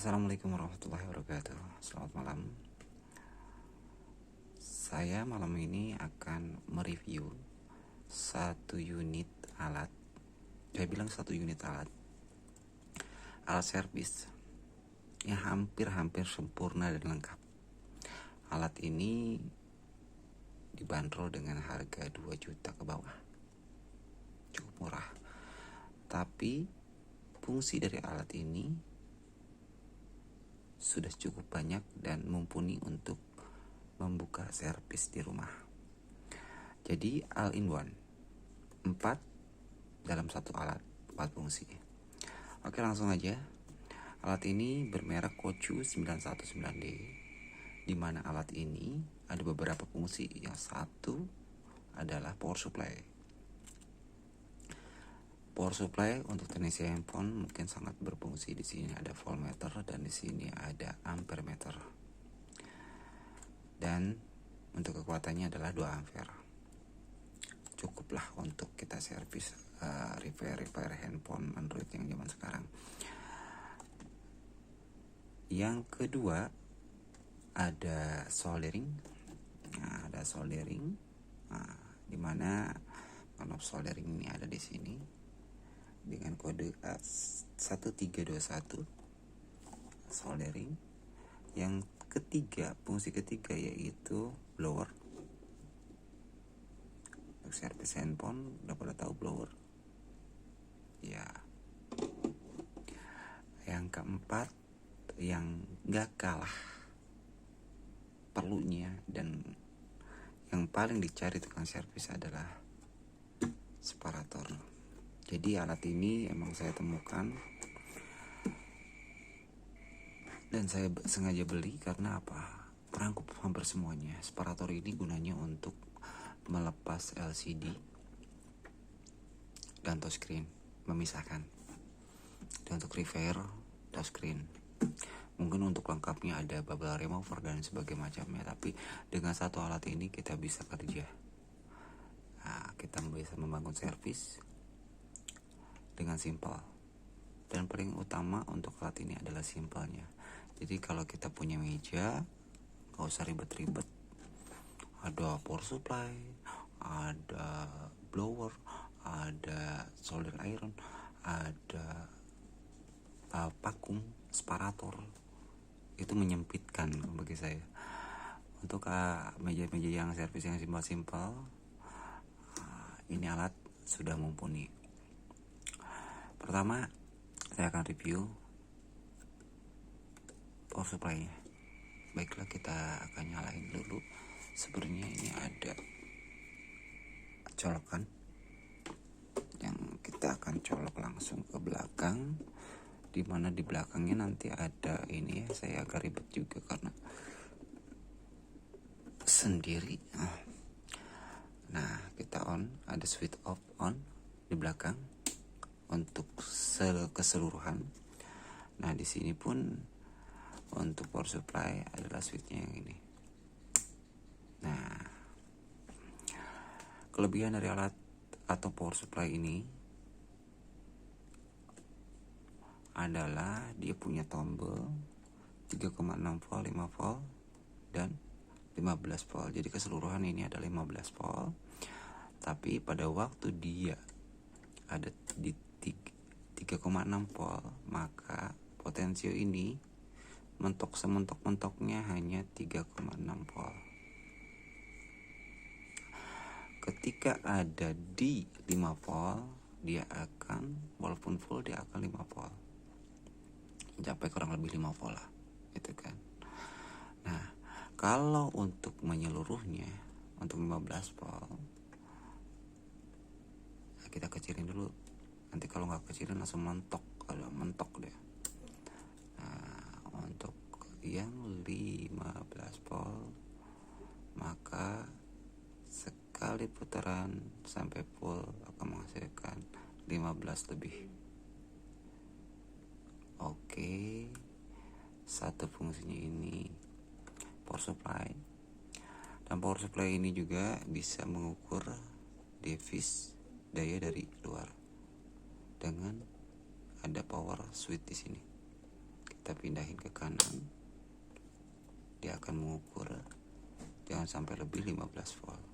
Assalamualaikum warahmatullahi wabarakatuh. Selamat malam. Saya malam ini akan mereview satu unit alat. Saya bilang satu unit alat servis yang hampir sempurna dan lengkap. Alat ini dibanderol dengan harga 2 juta ke bawah. Cukup murah. Tapi fungsi dari alat ini sudah cukup banyak dan mumpuni untuk membuka servis di rumah. Jadi all in one, 4 dalam satu alat, 4 fungsi. Oke, langsung aja. Alat ini bermerek Kochu 919D, di mana alat ini ada beberapa fungsi. Yang satu adalah power supply. Power supply untuk teknisi handphone mungkin sangat berfungsi. Di sini ada voltmeter dan di sini ada ampermeter. Dan untuk kekuatannya adalah 2 ampere. Cukuplah untuk kita servis repair handphone Android yang zaman sekarang. Yang kedua ada soldering. Ada soldering. Di mana knob soldering ini ada di sini dengan kode 1321 soldering. Yang ketiga, fungsi ketiga yaitu blower. Untuk servis handphone udah pada tahu blower ya. Yang keempat, yang gak kalah perlunya dan yang paling dicari tukang servis adalah separator. Jadi alat ini emang saya temukan dan saya sengaja beli karena apa? Merangkup hampir semuanya. Separator ini gunanya untuk melepas LCD dan touchscreen, memisahkan. Dan untuk repair touchscreen. Mungkin untuk lengkapnya ada bubble remover dan sebagainya macamnya. Tapi dengan satu alat ini kita bisa kerja. Kita bisa membangun servis dengan simpel. Dan paling utama untuk alat ini adalah simpelnya. Jadi kalau kita punya meja, gak usah ribet-ribet. Ada power supply, ada blower, ada solder iron, ada vakum, separator. Itu menyempitkan bagi saya. Untuk meja-meja yang servis yang simpel-simpel, ini alat sudah mumpuni. Pertama, saya akan review power supply-nya. Baiklah, kita akan nyalain dulu. Sebenarnya ini ada colokan yang kita akan colok langsung ke belakang, dimana di belakangnya nanti ada ini ya. Saya agak ribet juga karena sendiri. Nah, kita on, ada switch off on di belakang untuk keseluruhan. Nah, di sini pun untuk power supply adalah switchnya yang ini. Nah, kelebihan dari alat atau power supply ini adalah dia punya tombol 3,6 volt, 5 volt, dan 15 volt. Jadi keseluruhan ini ada 15 volt. Tapi pada waktu dia ada di 3,6 volt, maka potensio ini mentok sementok-mentoknya hanya 3,6 volt. Ketika ada di 5 volt, dia akan, walaupun full, dia akan 5 volt. Sampai kurang lebih 5 volt lah, gitu kan. Nah, kalau untuk menyeluruhnya, untuk 15 volt, kita kecilin dulu. Nanti kalau nggak kecilin langsung mentok deh. Nah, untuk yang 15 volt, maka sekali putaran sampai full akan menghasilkan 15 lebih. Oke, satu fungsinya ini power supply. Dan power supply ini juga bisa mengukur device daya dari luar dengan ada power switch di sini. kita pindahin ke kanan, dia akan mengukur jangan sampai lebih 15 volt.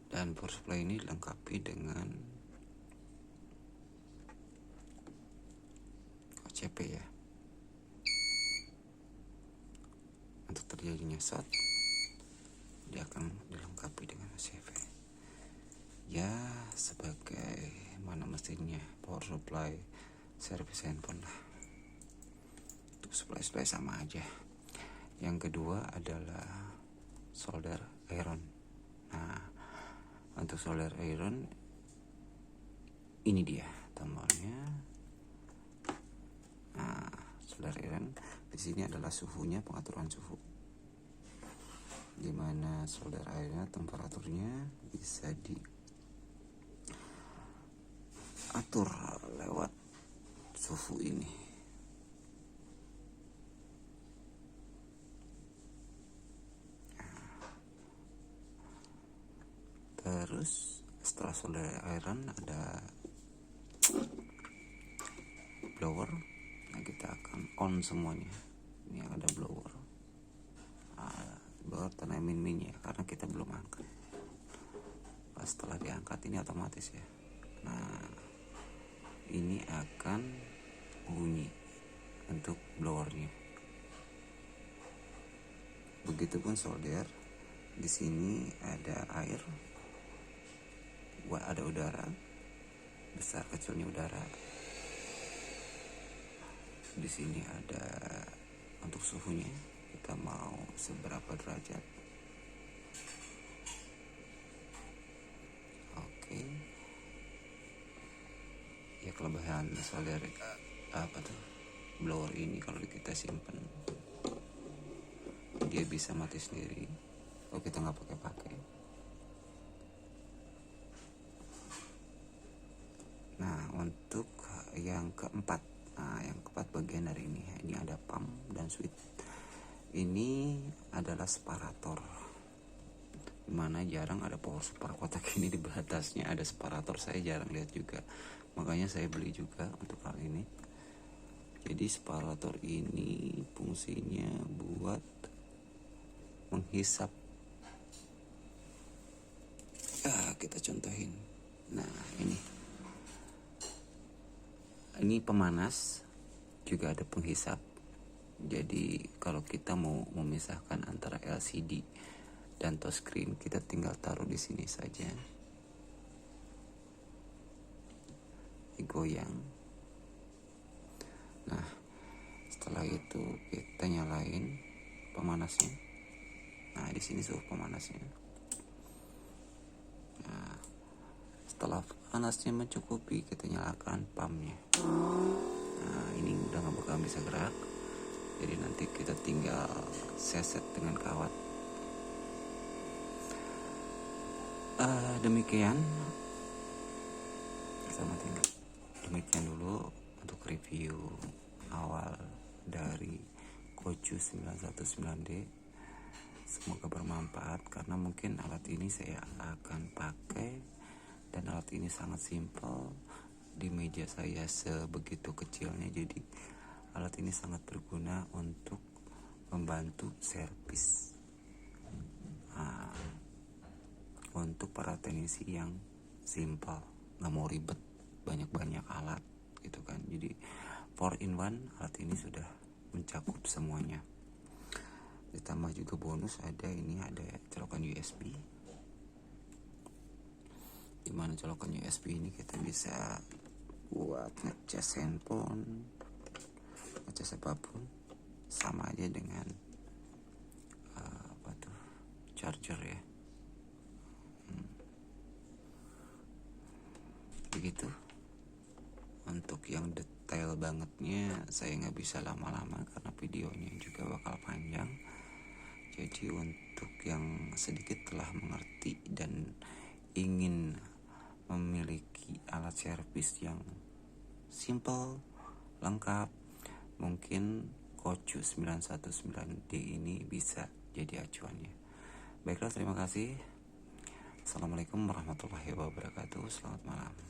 Dan power supply ini dilengkapi dengan OCP ya. Untuk terjadinya short, dia akan dilengkapi dengan OCP. Ya, sebagai mana mestinya power supply servis handphone lah. Untuk supply sama aja. Yang kedua adalah solder iron. Nah, untuk solder iron ini dia tombolnya. Nah, solder iron di sini adalah suhunya, pengaturan suhu. Dimana solder iron temperaturnya bisa diatur lewat suhu ini. Terus setelah solder iron ada blower. Nah, kita akan on semuanya. Ini ada blower. Blower tanah min ya, karena kita belum angkat. Setelah diangkat ini otomatis ya. Nah, ini akan bunyi untuk blowernya. Begitupun solder. Di sini ada air, ada udara, besar kecilnya udara. Di sini ada untuk suhunya, kita mau seberapa derajat. Oke. Ya, kelebihan solder blower ini kalau kita simpan dia bisa mati sendiri kalau kita nggak pakai. Nah, untuk yang keempat bagian dari ini ada pump dan switch. Ini adalah separator, dimana jarang ada power supply kotak ini di batasnya ada separator. Saya jarang lihat juga, makanya saya beli juga untuk hal ini. Jadi separator ini fungsinya buat menghisap. Kita contohin. Nah, ini pemanas, juga ada penghisap. Jadi kalau kita mau memisahkan antara LCD dan touchscreen, kita tinggal taruh di sini saja. Digoyang. Nah, setelah itu kita nyalain pemanasnya. Nah, di sini suhu pemanasnya. Nah, setelah panasnya mencukupi, kita nyalakan pumpnya. Nah, ini udah nggak bakal bisa gerak. Jadi nanti kita tinggal seset dengan kawat. Demikian dulu untuk review awal dari Koju 919D. Semoga bermanfaat, karena mungkin alat ini saya akan pakai dan alat ini sangat simpel. Di meja saya sebegitu kecilnya, jadi alat ini sangat berguna untuk membantu servis. Untuk para teknisi yang simpel, nggak mau ribet banyak alat gitu kan. Jadi 4-in-1 alat ini sudah mencakup semuanya. Ditambah juga bonus ada colokan USB. Dimana colokan USB ini kita bisa buat ngecas handphone, ngecas apapun, sama aja dengan charger ya. Begitu. Untuk yang detail bangetnya saya nggak bisa lama-lama karena videonya juga bakal panjang. Jadi untuk yang sedikit telah mengerti dan ingin memiliki alat servis yang simple, lengkap, mungkin Ocu 919D ini bisa jadi acuannya. Baiklah, terima kasih. Assalamualaikum warahmatullahi wabarakatuh. Selamat malam.